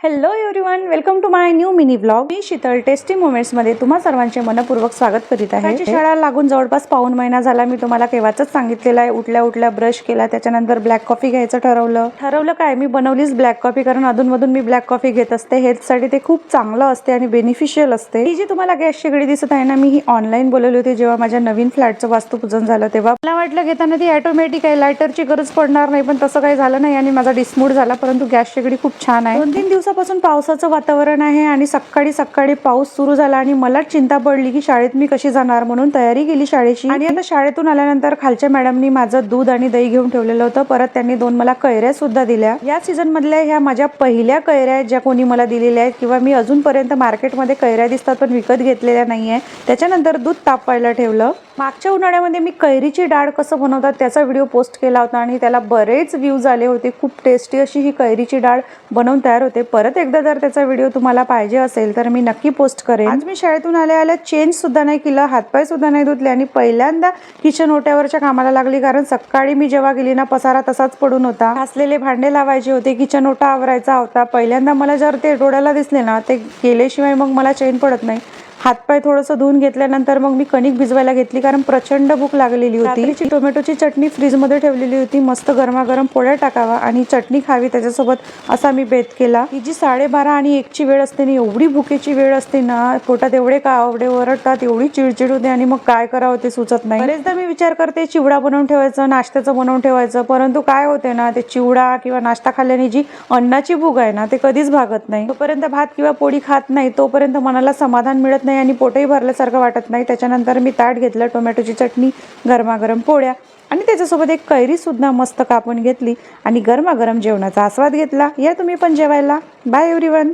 Hello everyone, welcome to my new mini vlog. मी Sheetal tasty moments मध्ये तुम्हा सर्वांचे मनपूर्वक स्वागत करीत आहे. शाळा लागून जवळपास पाऊण महिना झाला. मी तुम्हाला केव्हाच सांगितलेलं आहे. उठल्या उठल्या ब्रश केला, त्याच्यानंतर ब्लॅक कॉफी घ्यायचं ठरवलं काय, मी बनवलीच ब्लॅक कॉफी, कारण अधूनमधून मी ब्लॅक कॉफी घेत असते. हेल्थसाठी ते खूप चांगलं असते आणि बेनिफिशियल असते. ही जी तुम्हाला गॅस शेगडी दिसत आहे ना, मी ही ऑनलाईन बोलवली होती जेव्हा माझ्या नवीन फ्लॅटचं वास्तुपूजन झालं तेव्हा. मला वाटलं घेताना ती ऑटोमॅटिक आहे, लायटरची गरज पडणार नाही, पण तसं काही झालं नाही आणि माझा डिसमूड झाला. परंतु गॅस शेगडी खूप छान आहे. 2-3 दिवसापासून पावसाचं वातावरण आहे आणि सकाळी पाऊस सुरू झाला आणि मला चिंता पडली की शाळेत मी कशी जाणार, म्हणून तयारी केली शाळेची. आणि आता शाळेतून आल्यानंतर खालच्या मॅडमनी माझं दूध आणि दही घेऊन ठेवलेलं होतं. परत त्यांनी 2 मला कैऱ्या सुद्धा दिल्या. या सीझन मधल्या ह्या माझ्या पहिल्या कैऱ्या आहेत ज्या कोणी मला दिलेल्या आहेत, किंवा मी अजूनपर्यंत मार्केटमध्ये कैऱ्या दिसतात पण विकत घेतलेल्या नाहीये. त्याच्यानंतर दूध तापवायला ठेवलं. मागच्या उन्हाळ्यामध्ये मी कैरीची डाळ कसं बनवतात त्याचा व्हिडिओ पोस्ट केला होता आणि त्याला बरेच व्ह्यूज आले होते. खूप टेस्टी अशी ही कैरीची डाळ बनवून तयार होते. परत एकदा जर त्याचा व्हिडिओ तुम्हाला पाहिजे असेल तर मी नक्की पोस्ट करेन. आज मी शाळेतून आल्या चेंज सुद्धा नाही केलं, हातपाय सुद्धा नाही धुतले आणि पहिल्यांदा किचन ओट्यावरच्या कामाला लागली. कारण सकाळी मी जेव्हा गेली ना, पसारा तसाच पडून होता. घासलेले भांडे लावायचे होते, किचन ओटा आवरायचा होता. पहिल्यांदा मला जर ते डोळ्याला दिसले ना, ते केल्याशिवाय मग मला चैन पडत नाही. हातपाय थोडंसं धुवून घेतल्यानंतर मग मी कणिक भिजवायला घेतली, कारण प्रचंड भूक लागलेली होती. रात्रीची टोमॅटोची चटणी फ्रीजमध्ये ठेवलेली होती. मस्त गरमागरम पोळ्या टाकावा आणि चटणी खावी त्याच्यासोबत, असा मी बेत केला. ही जी 12:30 आणि 1ची वेळ असते ना, एवढी भुकेची वेळ असते ना, पोटात एवढे कावडे ओरडतात, एवढी चिडचिड होते आणि मग काय करावं ते सुचत नाही. बरेचदा मी विचार करते चिवडा बनवून ठेवायचं, नाश्त्याचं बनवून ठेवायचं, परंतु काय होते ना, ते चिवडा किंवा नाश्ता खाल्ल्याने जी अन्नाची भूक आहे ना, ते कधीच भागत नाही. तोपर्यंत भात किंवा पोळी खात नाही तोपर्यंत मनाला समाधान मिळत नाही आणि पोटही भरल्यासारखं वाटत नाही. त्याच्यानंतर मी ताट घेतलं, टोमॅटोची चटणी, गरमागरम पोळ्या आणि त्याच्यासोबत एक कैरी सुद्धा मस्त कापून घेतली आणि गरमागरम जेवणाचा आस्वाद घेतला. या तुम्ही पण जेवायला. Bye everyone.